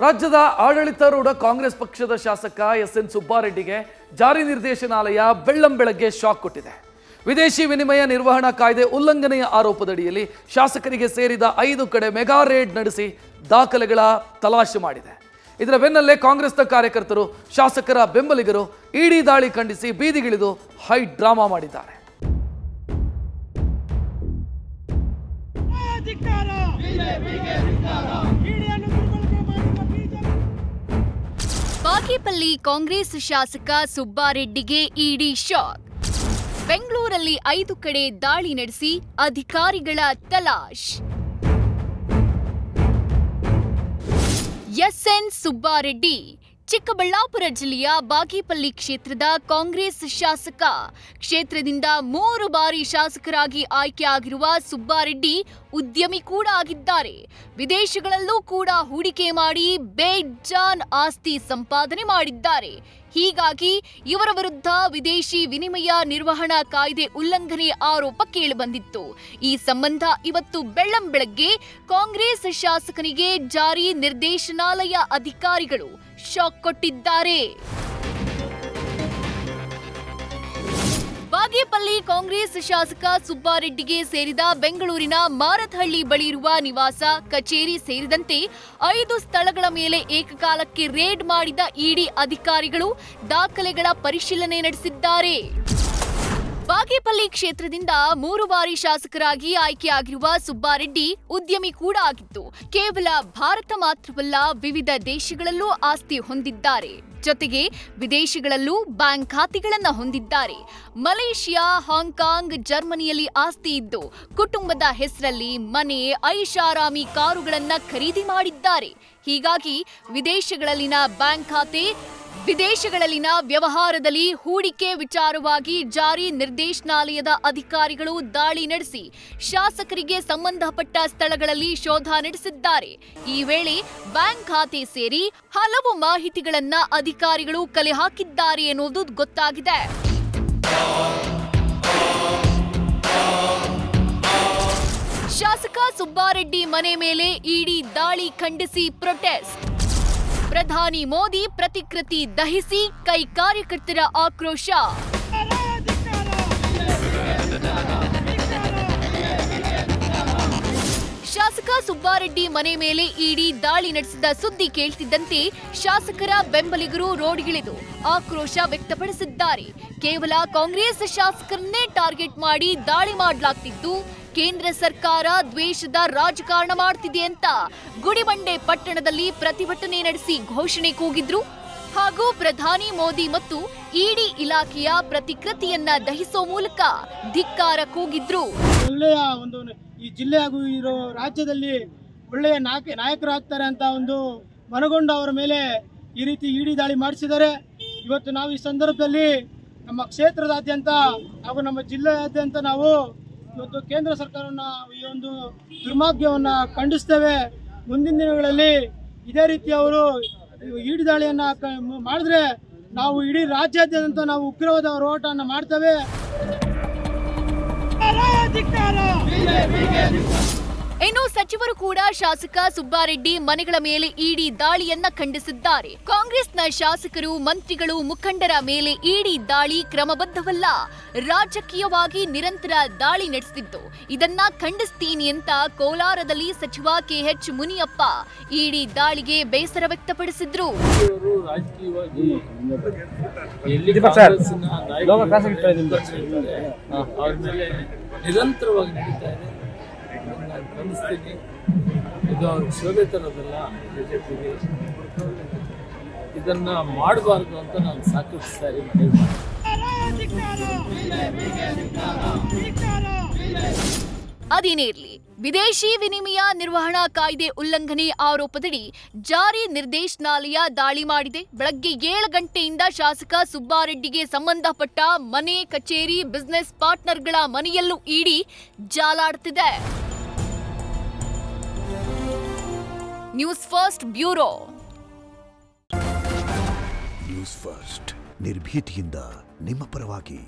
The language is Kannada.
ರಾಜ್ಯದ ಆಡಳಿತಾರೂಢ ಕಾಂಗ್ರೆಸ್ ಪಕ್ಷದ ಶಾಸಕ ಎಸ್.ಎನ್. ಸುಬ್ಬಾರೆಡ್ಡಿಗೆ ಜಾರಿ ನಿರ್ದೇಶನಾಲಯ ಬೆಳ್ಳಂಬೆಳಗ್ಗೆ ಶಾಕ್ ಕೊಟ್ಟಿದೆ. ವಿದೇಶಿ ವಿನಿಮಯ ನಿರ್ವಹಣಾ ಕಾಯ್ದೆ ಉಲ್ಲಂಘನೆಯ ಆರೋಪದಡಿಯಲ್ಲಿ ಶಾಸಕರಿಗೆ ಸೇರಿದ 5 ಕಡೆ ಮೆಗಾ ರೇಡ್ ನಡೆಸಿ ದಾಖಲೆಗಳ ತಲಾಶೆ ಮಾಡಿದೆ. ಇದರ ಬೆನ್ನಲ್ಲೇ ಕಾಂಗ್ರೆಸ್ನ ಕಾರ್ಯಕರ್ತರು, ಶಾಸಕರ ಬೆಂಬಲಿಗರು ಇಡಿ ದಾಳಿ ಖಂಡಿಸಿ ಬೀದಿಗಿಳಿದು ಹೈ ಡ್ರಾಮಾ ಮಾಡಿದ್ದಾರೆ. ಬಾಗೇಪಲ್ಲಿ ಕಾಂಗ್ರೆಸ್ ಶಾಸಕ ಸುಬ್ಬಾರೆಡ್ಡಿಗೆ ಇಡಿ ಶಾಕ್. ಬೆಂಗಳೂರಲ್ಲಿ 5 ಕಡೆ ದಾಳಿ ನಡೆಸಿ ಅಧಿಕಾರಿಗಳ ತಲಾಶ್. ಎಸ್.ಎನ್. ಸುಬ್ಬಾರೆಡ್ಡಿ ಚಿಕ್ಕಬಳ್ಳಾಪುರ ಜಿಲ್ಲೆಯ ಬಾಗೇಪಲ್ಲಿ ಕ್ಷೇತ್ರದ ಕಾಂಗ್ರೆಸ್ ಶಾಸಕ. ಕ್ಷೇತ್ರದಿಂದ 3 ಬಾರಿ ಶಾಸಕರಾಗಿ ಆಯ್ಕೆಯಾಗಿರುವ ಸುಬ್ಬಾರೆಡ್ಡಿ ಉದ್ಯಮಿ ಕೂಡ ಆಗಿದ್ದಾರೆ. ವಿದೇಶಗಳಲ್ಲೂ ಕೂಡ ಹೂಡಿಕೆ ಮಾಡಿ ಬೇಜಾನ್ ಆಸ್ತಿ ಸಂಪಾದನೆ ಮಾಡಿದ್ದಾರೆ. ಹೀಗಾಗಿ ಇವರ ವಿರುದ್ಧ ವಿದೇಶಿ ವಿನಿಮಯ ನಿರ್ವಹಣಾ ಕಾಯ್ದೆ ಉಲ್ಲಂಘನೆ ಆರೋಪ ಕೇಳಿಬಂದಿತ್ತು. ಈ ಸಂಬಂಧ ಇವತ್ತು ಬೆಳ್ಳಂಬೆಳಗ್ಗೆ ಕಾಂಗ್ರೆಸ್ ಶಾಸಕನಿಗೆ ಜಾರಿ ನಿರ್ದೇಶನಾಲಯ ಅಧಿಕಾರಿಗಳು ಶಾಕ್ ಕೊಟ್ಟಿದ್ದಾರೆ. ಬಾಗೇಪಲ್ಲಿ ಕಾಂಗ್ರೆಸ್ ಶಾಸಕ ಸುಬ್ಬಾರೆಡ್ಡಿಗೆ ಸೇರಿದ ಬೆಂಗಳೂರಿನ ಮಾರತ್ಹಳ್ಳಿ ಬಳಿ ಇರುವ ನಿವಾಸ, ಕಚೇರಿ ಸೇರಿದಂತೆ 5 ಸ್ಥಳಗಳ ಮೇಲೆ ಏಕಕಾಲಕ್ಕೆ ರೇಡ್ ಮಾಡಿದ ಇಡಿ ಅಧಿಕಾರಿಗಳು ದಾಖಲೆಗಳ ಪರಿಶೀಲನೆ ನಡೆಸಿದ್ದಾರೆ. ಬಾಗೇಪಲ್ಲಿ ಕ್ಷೇತ್ರದಿಂದ 3 ಬಾರಿ ಶಾಸಕರಾಗಿ ಆಯ್ಕೆಯಾಗಿರುವ ಸುಬ್ಬಾರೆಡ್ಡಿ ಉದ್ಯಮಿ ಕೂಡ ಆಗಿದ್ದು, ಕೇವಲ ಭಾರತ ಮಾತ್ರವಲ್ಲ ವಿವಿಧ ದೇಶಗಳಲ್ಲೂ ಆಸ್ತಿ ಹೊಂದಿದ್ದಾರೆ. ಜೊತೆಗೆ ವಿದೇಶಗಳಲ್ಲೂ ಬ್ಯಾಂಕ್ ಖಾತೆಗಳನ್ನು ಹೊಂದಿದ್ದಾರೆ. ಮಲೇಷಿಯಾ, ಹಾಂಗ್ಕಾಂಗ್, ಜರ್ಮನಿಯಲ್ಲಿ ಆಸ್ತಿ ಇದ್ದು ಕುಟುಂಬದ ಹೆಸರಲ್ಲಿ ಮನೆ, ಐಷಾರಾಮಿ ಕಾರುಗಳನ್ನು ಖರೀದಿ ಮಾಡಿದ್ದಾರೆ. ಹೀಗಾಗಿ ವಿದೇಶಗಳಲ್ಲಿನ ಬ್ಯಾಂಕ್ ಖಾತೆ, ವಿದೇಶಗಳಲ್ಲಿನ ವ್ಯವಹಾರದಲ್ಲಿ ಹೂಡಿಕೆ ವಿಚಾರವಾಗಿ ಜಾರಿ ನಿರ್ದೇಶನಾಲಯದ ಅಧಿಕಾರಿಗಳು ದಾಳಿ ನಡೆಸಿ ಶಾಸಕರಿಗೆ ಸಂಬಂಧಪಟ್ಟ ಸ್ಥಳಗಳಲ್ಲಿ ಶೋಧ ನಡೆಸಿದ್ದಾರೆ. ಈ ವೇಳೆ ಬ್ಯಾಂಕ್ ಖಾತೆ ಸೇರಿ ಹಲವು ಮಾಹಿತಿಗಳನ್ನ ಅಧಿಕಾರಿಗಳು ಕಲೆ ಹಾಕಿದ್ದಾರೆ ಎನ್ನುವುದು ಗೊತ್ತಾಗಿದೆ. ಶಾಸಕ ಸುಬ್ಬಾರೆಡ್ಡಿ ಮನೆ ಮೇಲೆ ಇಡಿ ದಾಳಿ ಖಂಡಿಸಿ ಪ್ರೊಟೆಸ್ಟ್. ಪ್ರಧಾನಿ ಮೋದಿ ಪ್ರತಿಕೃತಿ ದಹಿಸಿ ಕೈ ಕಾರ್ಯಕರ್ತರ ಆಕ್ರೋಶ. ಶಾಸಕ ಸುಬ್ಬಾರೆಡ್ಡಿ ಮನೆ ಮೇಲೆ ಇಡಿ ದಾಳಿ ನಡೆಸಿದ ಸುದ್ದಿ ಕೇಳ್ತಿದ್ದಂತೆ ಶಾಸಕರ ಬೆಂಬಲಿಗರು ರೋಡ್ಗಿಳಿದು ಆಕ್ರೋಶ ವ್ಯಕ್ತಪಡಿಸಿದ್ದಾರೆ. ಕೇವಲ ಕಾಂಗ್ರೆಸ್ ಶಾಸಕರನ್ನೇ ಟಾರ್ಗೆಟ್ ಮಾಡಿ ದಾಳಿ ಮಾಡಲಾಗ್ತಿದ್ದು, ಕೇಂದ್ರ ಸರ್ಕಾರ ದ್ವೇಷದ ರಾಜಕಾರಣ ಮಾಡ್ತಿದೆ ಅಂತ ಗುಡಿಬಂಡೆ ಪಟ್ಟಣದಲ್ಲಿ ಪ್ರತಿಭಟನೆ ನಡೆಸಿ ಘೋಷಣೆ ಕೂಗಿದ್ರು. ಹಾಗೂ ಪ್ರಧಾನಿ ಮೋದಿ ಮತ್ತು ಇಡಿ ಇಲಾಖೆಯ ಪ್ರತಿಕೃತಿಯನ್ನ ದಹಿಸೋ ಮೂಲಕ ಧಿಕ್ಕಾರ ಕೂಗಿದ್ರು. ಒಳ್ಳೆಯ ಒಂದು ಈ ಜಿಲ್ಲೆ ಹಾಗೂ ಇರೋ ರಾಜ್ಯದಲ್ಲಿ ಒಳ್ಳೆಯ ನಾಯಕರಾಗ್ತಾರೆ ಅಂತ ಒಂದು ಮನಗೊಂಡು ಅವರ ಮೇಲೆ ಈ ರೀತಿ ಇಡಿ ದಾಳಿ ಮಾಡಿಸಿದ್ದಾರೆ. ಇವತ್ತು ನಾವು ಈ ಸಂದರ್ಭದಲ್ಲಿ ನಮ್ಮ ಕ್ಷೇತ್ರದಾದ್ಯಂತ ಹಾಗೂ ನಮ್ಮ ಜಿಲ್ಲೆಯಾದ್ಯಂತ ನಾವು ಇವತ್ತು ಕೇಂದ್ರ ಸರ್ಕಾರವನ್ನು ಈ ಒಂದು ದುರ್ಮಾರ್ಗವನ್ನು ಖಂಡಿಸ್ತೇವೆ. ಮುಂದಿನ ದಿನಗಳಲ್ಲಿ ಇದೇ ರೀತಿ ಅವರು ಇಡಿ ದಾಳಿಯನ್ನು ಮಾಡಿದ್ರೆ ನಾವು ಇಡೀ ರಾಜ್ಯಾದ್ಯಂತ ನಾವು ಉಗ್ರವಾದ ಹೋರಾಟವನ್ನು ಮಾಡ್ತೇವೆ. ಇನ್ನು ಸಚಿವರು ಕೂಡ ಶಾಸಕ ಸುಬ್ಬಾರೆಡ್ಡಿ ಮನೆಗಳ ಮೇಲೆ ಇಡಿ ದಾಳಿಯನ್ನ ಖಂಡಿಸಿದ್ದಾರೆ. ಕಾಂಗ್ರೆಸ್ನ ಶಾಸಕರು, ಮಂತ್ರಿಗಳು, ಮುಖಂಡರ ಮೇಲೆ ಇಡಿ ದಾಳಿ ಕ್ರಮಬದ್ಧವಲ್ಲ, ರಾಜಕೀಯವಾಗಿ ನಿರಂತರ ದಾಳಿ ನಡೆಸುತ್ತಿದ್ದು ಇದನ್ನ ಖಂಡಿಸ್ತೀನಿ ಅಂತ ಕೋಲಾರದಲ್ಲಿ ಸಚಿವ KH ಮುನಿಯಪ್ಪ ಇಡಿ ದಾಳಿಗೆ ಬೇಸರ ವ್ಯಕ್ತಪಡಿಸಿದ್ರು. ನಿರಂತರವಾಗಿ ನಡೀತಾ ಇದೆ. ನಾನು ಖಂಡಿಸ್ತೀನಿ. ಇದು ಅವ್ರ ಶೋಭೆ ತರೋದಲ್ಲ. ಬಿಜೆಪಿಗೆ ಇದನ್ನ ಮಾಡಬಾರ್ದು ಅಂತ ನಾನು ಸಾಕಷ್ಟು ಸಾರಿ ಮಾಡಿದ್ದೆ. ಅದೇನೇ ಇರಲಿ, ವಿದೇಶಿ ವಿನಿಮಯ ನಿರ್ವಹಣಾ ಕಾಯ್ದೆ ಉಲ್ಲಂಘನೆ ಆರೋಪದಡಿ ಜಾರಿ ನಿರ್ದೇಶನಾಲಯ ದಾಳಿ ಮಾಡಿದೆ. ಬೆಳಗ್ಗೆ 7 ಗಂಟೆಯಿಂದ ಶಾಸಕ ಸುಬ್ಬಾರೆಡ್ಡಿಗೆ ಸಂಬಂಧಪಟ್ಟ ಮನೆ, ಕಚೇರಿ, ಬಿಸಿನೆಸ್ ಪಾರ್ಟ್ನರ್ಗಳ ಮನೆಯಲ್ಲೂ ಇಡಿ ಜಾಲಾಡ್ತಿದೆ. News first bureau. News first ನಿರ್ಭೀತಿಯಿಂದ ನಿಮ್ಮ ಪರವಾಗಿ.